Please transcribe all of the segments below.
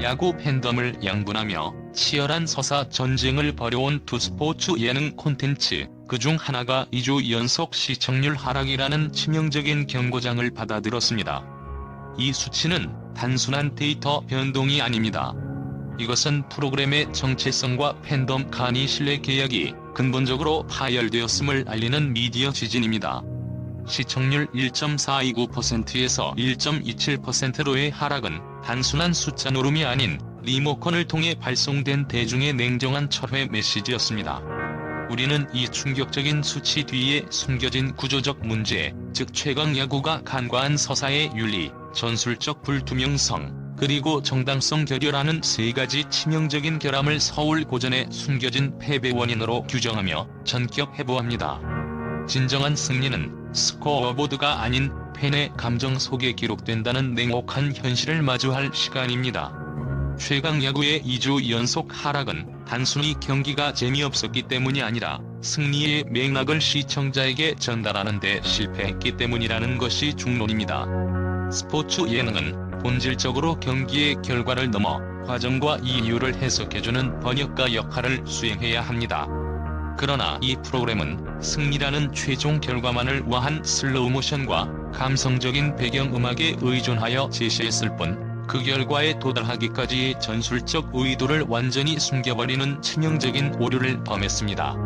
야구 팬덤을 양분하며 치열한 서사 전쟁을 벌여온 두 스포츠 예능 콘텐츠, 그중 하나가 2주 연속 시청률 하락이라는 치명적인 경고장을 받아들었습니다. 이 수치는 단순한 데이터 변동이 아닙니다. 이것은 프로그램의 정체성과 팬덤 간의 신뢰 계약이 근본적으로 파열되었음을 알리는 미디어 지진입니다. 시청률 1.429%에서 1.27%로의 하락은 단순한 숫자 노름이 아닌 리모컨을 통해 발송된 대중의 냉정한 철회 메시지였습니다. 우리는 이 충격적인 수치 뒤에 숨겨진 구조적 문제, 즉 최강 야구가 간과한 서사의 윤리, 전술적 불투명성, 그리고 정당성 결여라는 세 가지 치명적인 결함을 서울 고전에 숨겨진 패배 원인으로 규정하며 전격 해부합니다. 진정한 승리는 스코어보드가 아닌 팬의 감정 속에 기록된다는 냉혹한 현실을 마주할 시간입니다. 최강 야구의 2주 연속 하락은 단순히 경기가 재미없었기 때문이 아니라 승리의 맥락을 시청자에게 전달하는 데 실패했기 때문이라는 것이 중론입니다. 스포츠 예능은 본질적으로 경기의 결과를 넘어 과정과 이유를 해석해주는 번역가 역할을 수행해야 합니다. 그러나 이 프로그램은 승리라는 최종 결과만을 우아한 슬로우모션과 감성적인 배경음악에 의존하여 제시했을 뿐, 그 결과에 도달하기까지의 전술적 의도를 완전히 숨겨버리는 치명적인 오류를 범했습니다.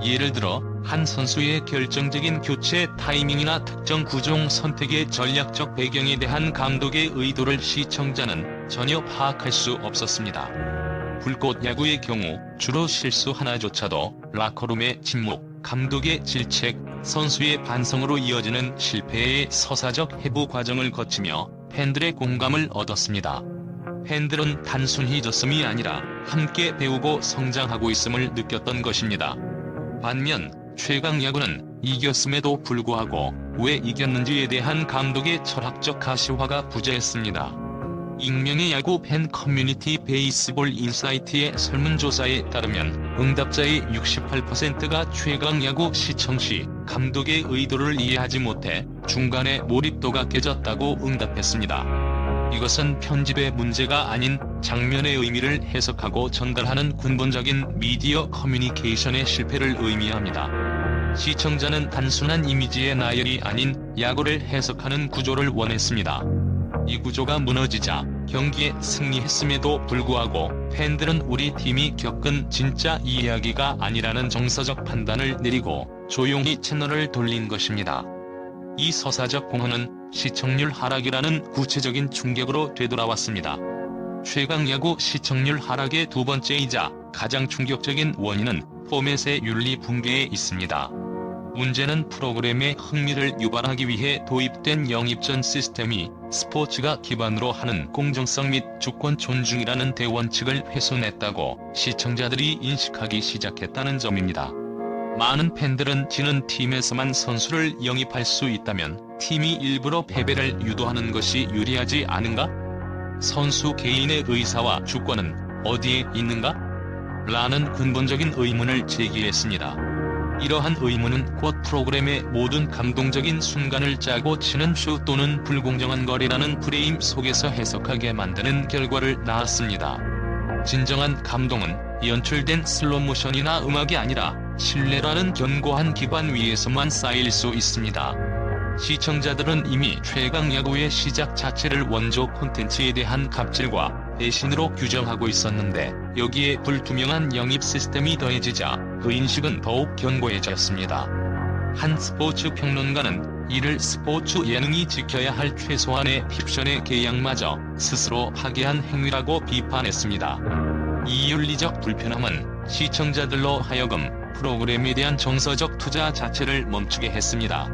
예를 들어 한 선수의 결정적인 교체 타이밍이나 특정 구종 선택의 전략적 배경에 대한 감독의 의도를 시청자는 전혀 파악할 수 없었습니다. 불꽃 야구의 경우 주로 실수 하나조차도 라커룸의 침묵, 감독의 질책, 선수의 반성으로 이어지는 실패의 서사적 해부 과정을 거치며 팬들의 공감을 얻었습니다. 팬들은 단순히 졌음이 아니라 함께 배우고 성장하고 있음을 느꼈던 것입니다. 반면 최강 야구는 이겼음에도 불구하고 왜 이겼는지에 대한 감독의 철학적 가시화가 부재했습니다. 익명의 야구 팬 커뮤니티 베이스볼 인사이트의 설문조사에 따르면 응답자의 68%가 최강 야구 시청 시 감독의 의도를 이해하지 못해 중간에 몰입도가 깨졌다고 응답했습니다. 이것은 편집의 문제가 아닌 장면의 의미를 해석하고 전달하는 근본적인 미디어 커뮤니케이션의 실패를 의미합니다. 시청자는 단순한 이미지의 나열이 아닌 야구를 해석하는 구조를 원했습니다. 이 구조가 무너지자 경기에 승리했음에도 불구하고 팬들은 우리 팀이 겪은 진짜 이야기가 아니라는 정서적 판단을 내리고 조용히 채널을 돌린 것입니다. 이 서사적 공헌은 시청률 하락이라는 구체적인 충격으로 되돌아왔습니다. 최강 야구 시청률 하락의 두 번째이자 가장 충격적인 원인은 포맷의 윤리 붕괴에 있습니다. 문제는 프로그램의 흥미를 유발하기 위해 도입된 영입전 시스템이 스포츠가 기반으로 하는 공정성 및 주권 존중이라는 대원칙을 훼손했다고 시청자들이 인식하기 시작했다는 점입니다. 많은 팬들은 지는 팀에서만 선수를 영입할 수 있다면 팀이 일부러 패배를 유도하는 것이 유리하지 않은가? 선수 개인의 의사와 주권은 어디에 있는가? 라는 근본적인 의문을 제기했습니다. 이러한 의문은 곧 프로그램의 모든 감동적인 순간을 짜고 치는 쇼 또는 불공정한 거래라는 프레임 속에서 해석하게 만드는 결과를 낳았습니다. 진정한 감동은 연출된 슬로모션이나 음악이 아니라 신뢰라는 견고한 기반 위에서만 쌓일 수 있습니다. 시청자들은 이미 최강 야구의 시작 자체를 원조 콘텐츠에 대한 갑질과 배신으로 규정하고 있었는데 여기에 불투명한 영입 시스템이 더해지자 그 인식은 더욱 견고해졌습니다. 한 스포츠 평론가는 이를 스포츠 예능이 지켜야 할 최소한의 픽션의 계약마저 스스로 파괴한 행위라고 비판했습니다. 이 윤리적 불편함은 시청자들로 하여금 프로그램에 대한 정서적 투자 자체를 멈추게 했습니다.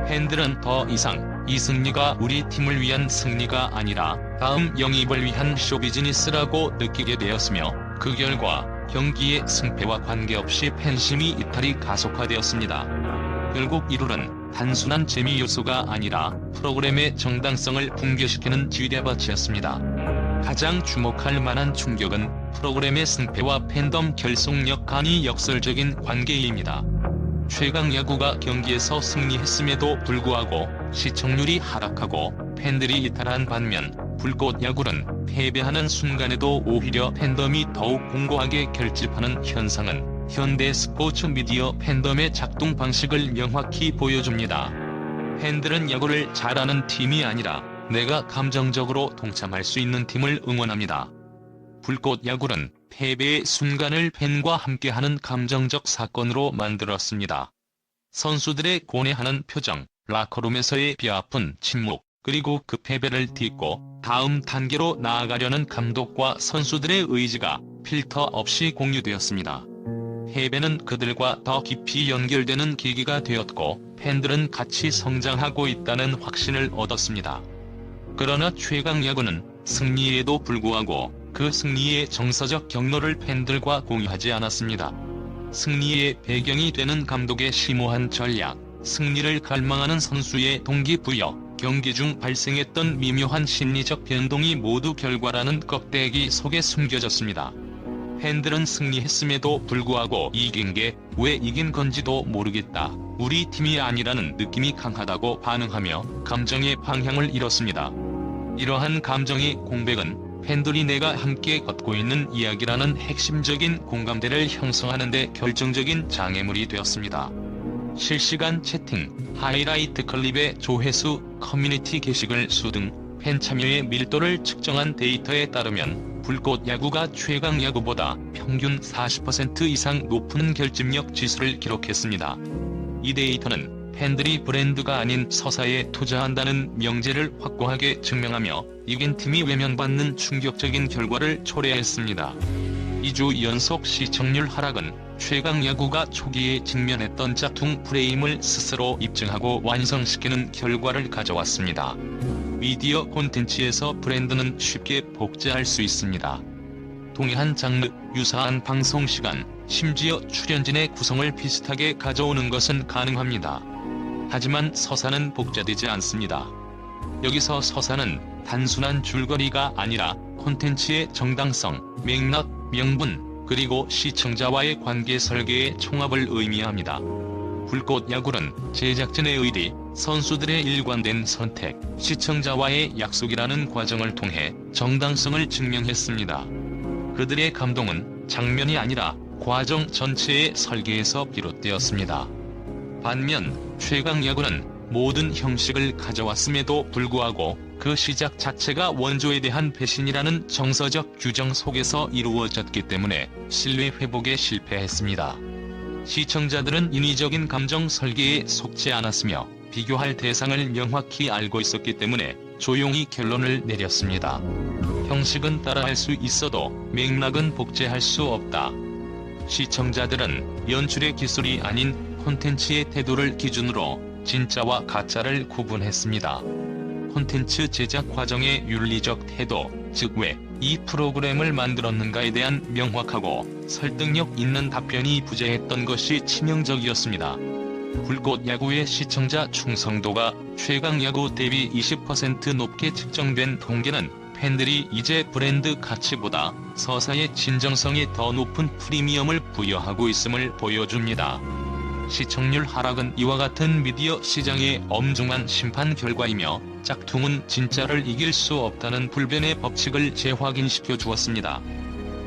팬들은 더 이상 이 승리가 우리 팀을 위한 승리가 아니라 다음 영입을 위한 쇼비즈니스라고 느끼게 되었으며 그 결과 경기의 승패와 관계없이 팬심이 이탈이 가속화되었습니다. 결국 이룰은 단순한 재미 요소가 아니라 프로그램의 정당성을 붕괴시키는 지뢰밭이었습니다. 가장 주목할 만한 충격은 프로그램의 승패와 팬덤 결속력 간의 역설적인 관계입니다. 최강 야구가 경기에서 승리했음에도 불구하고 시청률이 하락하고 팬들이 이탈한 반면 불꽃 야구는 패배하는 순간에도 오히려 팬덤이 더욱 공고하게 결집하는 현상은 현대 스포츠 미디어 팬덤의 작동 방식을 명확히 보여줍니다. 팬들은 야구를 잘하는 팀이 아니라 내가 감정적으로 동참할 수 있는 팀을 응원합니다. 불꽃 야구는 패배의 순간을 팬과 함께하는 감정적 사건으로 만들었습니다. 선수들의 고뇌하는 표정, 라커룸에서의 뼈아픈 침묵, 그리고 그 패배를 딛고 다음 단계로 나아가려는 감독과 선수들의 의지가 필터 없이 공유되었습니다. 패배는 그들과 더 깊이 연결되는 계기가 되었고 팬들은 같이 성장하고 있다는 확신을 얻었습니다. 그러나 최강 야구는 승리에도 불구하고 그 승리의 정서적 경로를 팬들과 공유하지 않았습니다. 승리의 배경이 되는 감독의 심오한 전략, 승리를 갈망하는 선수의 동기부여, 경기 중 발생했던 미묘한 심리적 변동이 모두 결과라는 껍데기 속에 숨겨졌습니다. 팬들은 승리했음에도 불구하고 이긴 게 왜 이긴 건지도 모르겠다, 우리 팀이 아니라는 느낌이 강하다고 반응하며 감정의 방향을 잃었습니다. 이러한 감정의 공백은 팬들이 내가 함께 걷고 있는 이야기라는 핵심적인 공감대를 형성하는 데 결정적인 장애물이 되었습니다. 실시간 채팅, 하이라이트 클립의 조회수, 커뮤니티 게시글 수 등 팬 참여의 밀도를 측정한 데이터에 따르면 불꽃 야구가 최강 야구보다 평균 40% 이상 높은 결집력 지수를 기록했습니다. 이 데이터는 팬들이 브랜드가 아닌 서사에 투자한다는 명제를 확고하게 증명하며 이긴 팀이 외면받는 충격적인 결과를 초래했습니다. 2주 연속 시청률 하락은 최강 야구가 초기에 직면했던 짝퉁 프레임을 스스로 입증하고 완성시키는 결과를 가져왔습니다. 미디어 콘텐츠에서 브랜드는 쉽게 복제할 수 있습니다. 동일한 장르, 유사한 방송 시간, 심지어 출연진의 구성을 비슷하게 가져오는 것은 가능합니다. 하지만 서사는 복제되지 않습니다. 여기서 서사는 단순한 줄거리가 아니라 콘텐츠의 정당성, 맥락, 명분, 그리고 시청자와의 관계 설계의 총합을 의미합니다. 불꽃 야구는 제작진의 의리, 선수들의 일관된 선택, 시청자와의 약속이라는 과정을 통해 정당성을 증명했습니다. 그들의 감동은 장면이 아니라 과정 전체의 설계에서 비롯되었습니다. 반면 최강 야구는 모든 형식을 가져왔음에도 불구하고 그 시작 자체가 원조에 대한 배신이라는 정서적 규정 속에서 이루어졌기 때문에 신뢰 회복에 실패했습니다. 시청자들은 인위적인 감정 설계에 속지 않았으며 비교할 대상을 명확히 알고 있었기 때문에 조용히 결론을 내렸습니다. 형식은 따라할 수 있어도 맥락은 복제할 수 없다. 시청자들은 연출의 기술이 아닌 콘텐츠의 태도를 기준으로 진짜와 가짜를 구분했습니다. 콘텐츠 제작 과정의 윤리적 태도, 즉 왜 이 프로그램을 만들었는가에 대한 명확하고 설득력 있는 답변이 부재했던 것이 치명적이었습니다. 불꽃 야구의 시청자 충성도가 최강 야구 대비 20% 높게 측정된 통계는 팬들이 이제 브랜드 가치보다 서사의 진정성에 더 높은 프리미엄을 부여하고 있음을 보여줍니다. 시청률 하락은 이와 같은 미디어 시장의 엄중한 심판 결과이며 짝퉁은 진짜를 이길 수 없다는 불변의 법칙을 재확인시켜 주었습니다.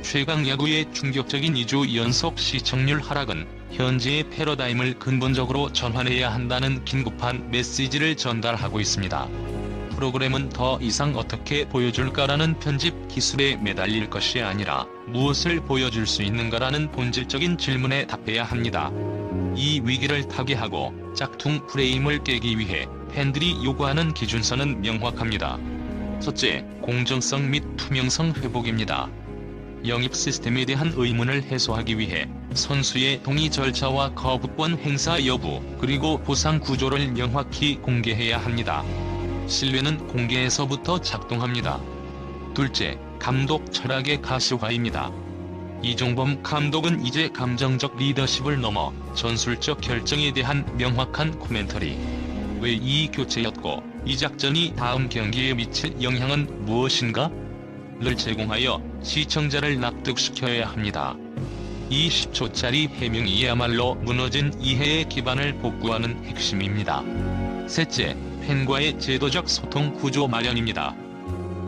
최강 야구의 충격적인 2주 연속 시청률 하락은 현재의 패러다임을 근본적으로 전환해야 한다는 긴급한 메시지를 전달하고 있습니다. 프로그램은 더 이상 어떻게 보여줄까라는 편집 기술에 매달릴 것이 아니라 무엇을 보여줄 수 있는가라는 본질적인 질문에 답해야 합니다. 이 위기를 타개하고 짝퉁 프레임을 깨기 위해 팬들이 요구하는 기준선은 명확합니다. 첫째, 공정성 및 투명성 회복입니다. 영입 시스템에 대한 의문을 해소하기 위해 선수의 동의 절차와 거부권 행사 여부, 그리고 보상 구조를 명확히 공개해야 합니다. 신뢰는 공개에서부터 작동합니다. 둘째, 감독 철학의 가시화입니다. 이종범 감독은 이제 감정적 리더십을 넘어 전술적 결정에 대한 명확한 코멘터리, 왜 이 교체였고 이 작전이 다음 경기에 미칠 영향은 무엇인가? 를 제공하여 시청자를 납득시켜야 합니다. 이 10초짜리 해명이야말로 무너진 이해의 기반을 복구하는 핵심입니다. 셋째, 팬과의 제도적 소통 구조 마련입니다.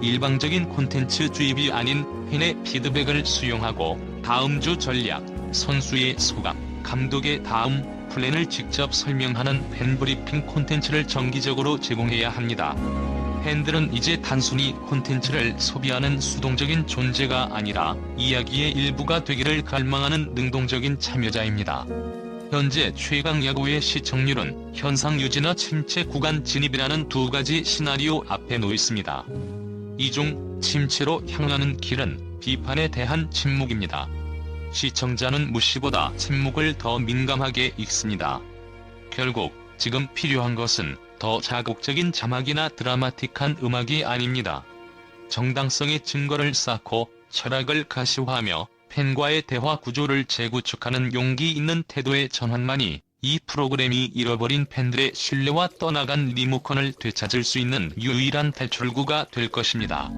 일방적인 콘텐츠 주입이 아닌 팬의 피드백을 수용하고 다음 주 전략, 선수의 소감, 감독의 다음 플랜을 직접 설명하는 팬브리핑 콘텐츠를 정기적으로 제공해야 합니다. 팬들은 이제 단순히 콘텐츠를 소비하는 수동적인 존재가 아니라 이야기의 일부가 되기를 갈망하는 능동적인 참여자입니다. 현재 최강 야구의 시청률은 현상 유지나 침체 구간 진입이라는 두 가지 시나리오 앞에 놓였습니다. 이 중 침체로 향하는 길은 비판에 대한 침묵입니다. 시청자는 무시보다 침묵을 더 민감하게 읽습니다. 결국 지금 필요한 것은 더 자극적인 자막이나 드라마틱한 음악이 아닙니다. 정당성의 증거를 쌓고 철학을 가시화하며 팬과의 대화 구조를 재구축하는 용기 있는 태도의 전환만이 이 프로그램이 잃어버린 팬들의 신뢰와 떠나간 리모컨을 되찾을 수 있는 유일한 탈출구가 될 것입니다.